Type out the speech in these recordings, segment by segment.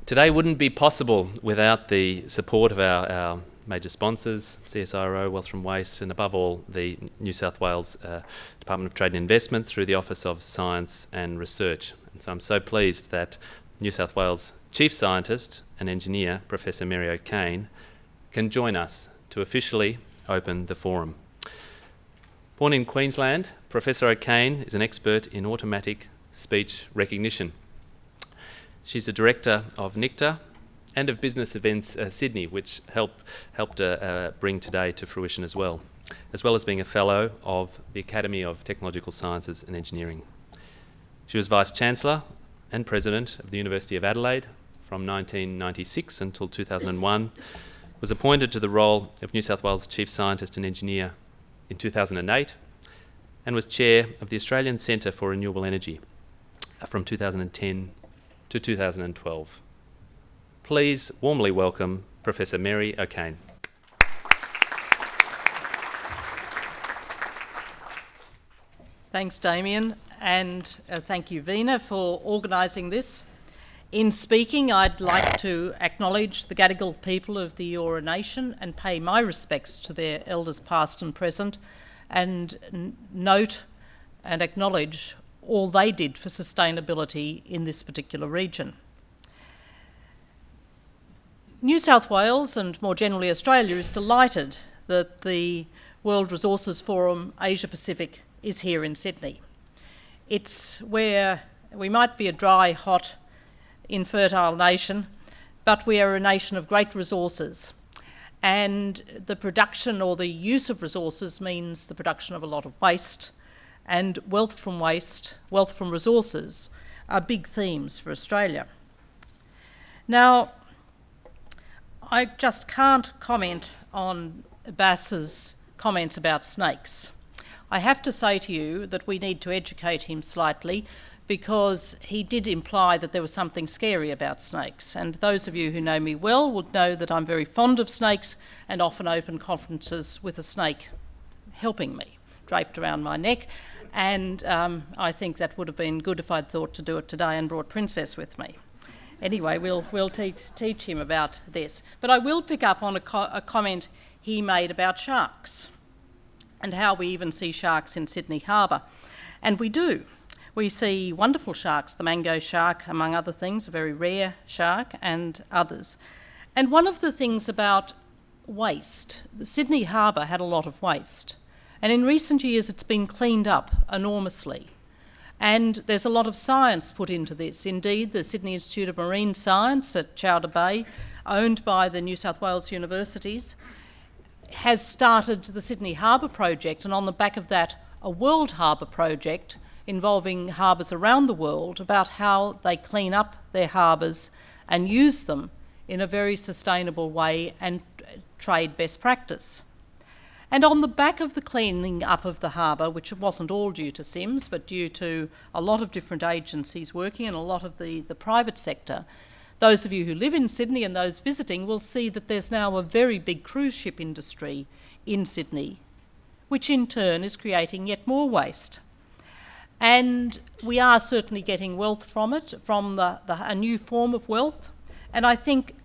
Today wouldn't be possible without the support of our major sponsors, CSIRO, Wealth from Waste, and above all, the New South Wales Department of Trade and Investment through the Office of Science and Research. And so I'm so pleased that New South Wales Chief Scientist and Engineer, Professor Mary O'Kane, can join us to officially open the forum. Born in Queensland, Professor O'Kane is an expert in automatic speech recognition. She's the director of NICTA and of Business Events Sydney, which helped bring today to fruition as well as being a fellow of the Academy of Technological Sciences and Engineering. She was Vice-Chancellor and President of the University of Adelaide from 1996 until 2001, was appointed to the role of New South Wales Chief Scientist and Engineer in 2008, and was Chair of the Australian Centre for Renewable Energy from 2010 to 2012. Please warmly welcome Professor Mary O'Kane. Thanks, Damien, and thank you, Veena, for organising this. In speaking, I'd like to acknowledge the Gadigal people of the Eora Nation and pay my respects to their elders past and present, and note and acknowledge all they did for sustainability in this particular region. New South Wales, and more generally Australia, is delighted that the World Resources Forum Asia Pacific is here in Sydney. It's where we might be a dry, hot, infertile nation, but we are a nation of great resources. And the production or the use of resources means the production of a lot of waste, and wealth from waste, wealth from resources are big themes for Australia. Now, I just can't comment on Bass's comments about snakes. I have to say to you that we need to educate him slightly, because he did imply that there was something scary about snakes. And those of you who know me well would know that I'm very fond of snakes and often open conferences with a snake helping me, draped around my neck. And I think that would have been good if I'd thought to do it today and brought Princess with me. Anyway, we'll teach him about this. But I will pick up on a comment he made about sharks and how we even see sharks in Sydney Harbour. And we do. We see wonderful sharks, the mango shark, among other things, a very rare shark, and others. And one of the things about waste, the Sydney Harbour had a lot of waste. And in recent years, it's been cleaned up enormously. And there's a lot of science put into this. Indeed, the Sydney Institute of Marine Science at Chowder Bay, owned by the New South Wales universities, has started the Sydney Harbour project, and on the back of that, a World Harbour project involving harbours around the world about how they clean up their harbours and use them in a very sustainable way and trade best practice. And on the back of the cleaning up of the harbour, which wasn't all due to Sims, but due to a lot of different agencies working and a lot of the private sector, those of you who live in Sydney and those visiting will see that there's now a very big cruise ship industry in Sydney, which in turn is creating yet more waste. And we are certainly getting wealth from it, from a new form of wealth. And I think,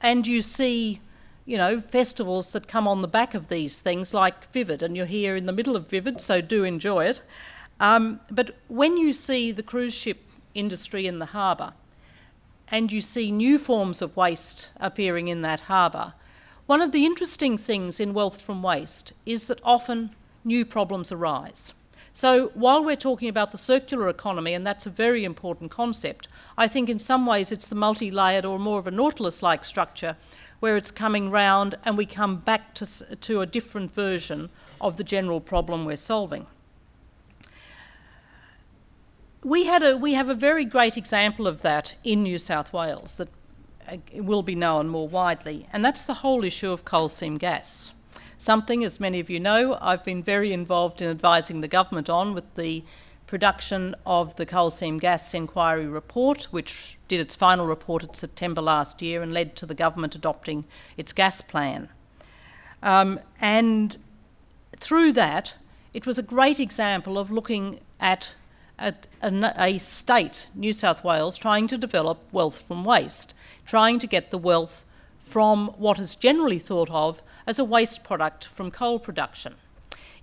and you see, festivals that come on the back of these things, like Vivid, and you're here in the middle of Vivid, so do enjoy it. But when you see the cruise ship industry in the harbour, and you see new forms of waste appearing in that harbour, one of the interesting things in wealth from waste is that often new problems arise. So while we're talking about the circular economy, and that's a very important concept, I think in some ways it's the multi-layered or more of a Nautilus-like structure where it's coming round and we come back to a different version of the general problem we're solving. We have a very great example of that in New South Wales that will be known more widely, and that's the whole issue of coal seam gas. Something, as many of you know, I've been very involved in advising the government on with the production of the coal seam gas inquiry report, which did its final report in September last year and led to the government adopting its gas plan. And through that, it was a great example of looking at a state, New South Wales, trying to develop wealth from waste, trying to get the wealth from what is generally thought of as a waste product from coal production.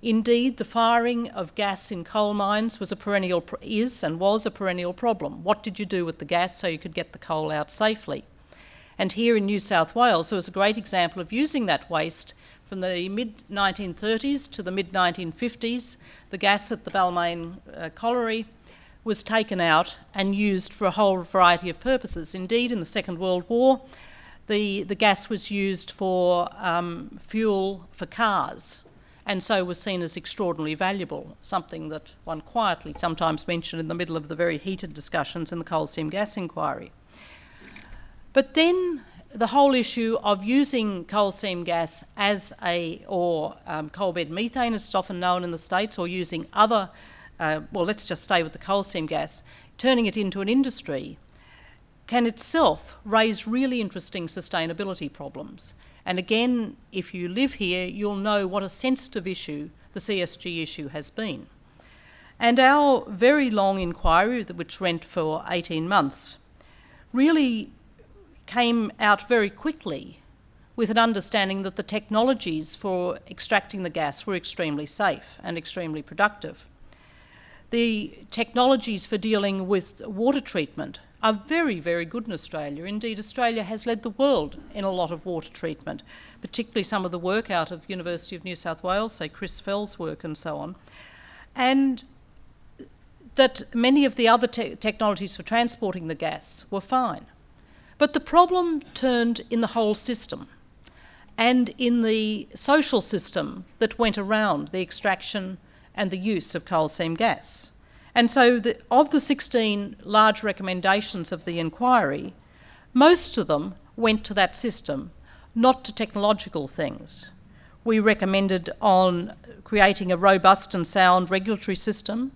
Indeed, the firing of gas in coal mines was a perennial problem. What did you do with the gas so you could get the coal out safely? And here in New South Wales, there was a great example of using that waste from the mid-1930s to the mid-1950s. The gas at the Balmain colliery was taken out and used for a whole variety of purposes. Indeed, in the Second World War, the gas was used for fuel for cars, and so was seen as extraordinarily valuable, something that one quietly sometimes mentioned in the middle of the very heated discussions in the coal seam gas inquiry. But then the whole issue of using coal seam gas or coal bed methane, as it's often known in the States, or using other, well, let's just stay with the coal seam gas, turning it into an industry, can itself raise really interesting sustainability problems. And again, if you live here, you'll know what a sensitive issue the CSG issue has been. And our very long inquiry, which went for 18 months, really came out very quickly with an understanding that the technologies for extracting the gas were extremely safe and extremely productive. The technologies for dealing with water treatment are very, very good in Australia. Indeed, Australia has led the world in a lot of water treatment, particularly some of the work out of University of New South Wales, say Chris Fell's work and so on. And that many of the other technologies for transporting the gas were fine. But the problem turned in the whole system and in the social system that went around the extraction and the use of coal seam gas. And so of the 16 large recommendations of the inquiry, most of them went to that system, not to technological things. We recommended on creating a robust and sound regulatory system,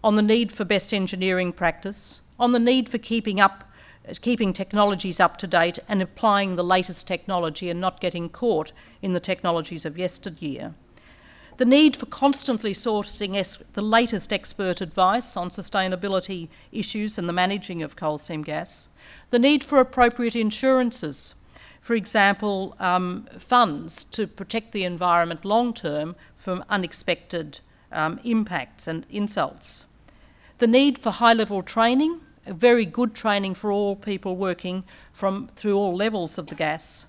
on the need for best engineering practice, on the need for keeping technologies up to date and applying the latest technology and not getting caught in the technologies of yesteryear. The need for constantly sourcing the latest expert advice on sustainability issues and the managing of coal seam gas. The need for appropriate insurances, for example, funds to protect the environment long term from unexpected impacts and insults. The need for high-level training, a very good training for all people working through all levels of the gas.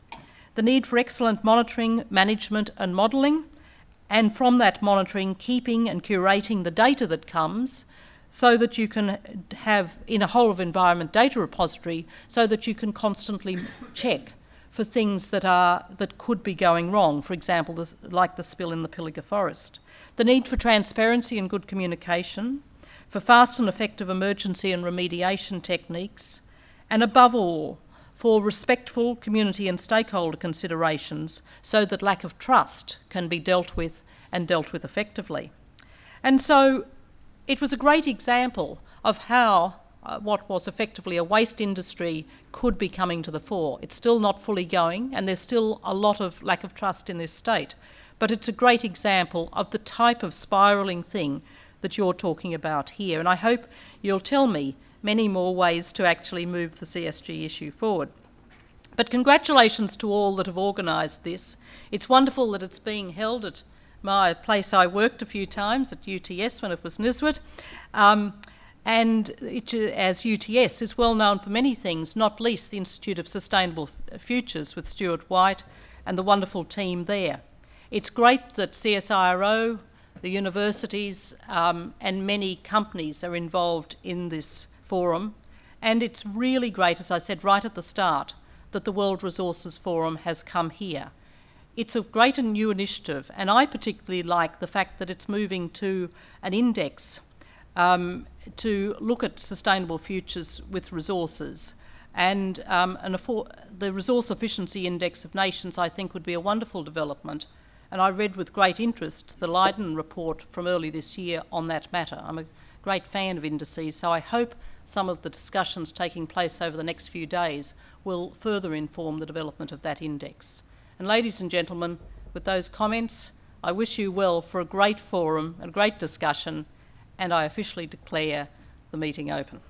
The need for excellent monitoring, management and modelling, and from that monitoring, keeping and curating the data that comes so that you can have in a whole of environment data repository so that you can constantly check for things that could be going wrong, for example, like the spill in the Pilliga Forest. The need for transparency and good communication, for fast and effective emergency and remediation techniques, and above all, for respectful community and stakeholder considerations so that lack of trust can be dealt with and dealt with effectively. And so it was a great example of how what was effectively a waste industry could be coming to the fore. It's still not fully going, and there's still a lot of lack of trust in this state, but it's a great example of the type of spiralling thing that you're talking about here. And I hope you'll tell me many more ways to actually move the CSG issue forward. But congratulations to all that have organised this. It's wonderful that it's being held at my place I worked a few times, at UTS when it was Niswet. And as UTS is well known for many things, not least the Institute of Sustainable Futures with Stuart White and the wonderful team there. It's great that CSIRO, the universities and many companies are involved in this forum, and it's really great, as I said right at the start, that the World Resources Forum has come here. It's a great and new initiative, and I particularly like the fact that it's moving to an index to look at sustainable futures with resources. And the Resource Efficiency Index of Nations, I think, would be a wonderful development. And I read with great interest the Leiden report from early this year on that matter. I'm a great fan of indices, so I hope some of the discussions taking place over the next few days will further inform the development of that index. And ladies and gentlemen, with those comments, I wish you well for a great forum, a great discussion, and I officially declare the meeting open.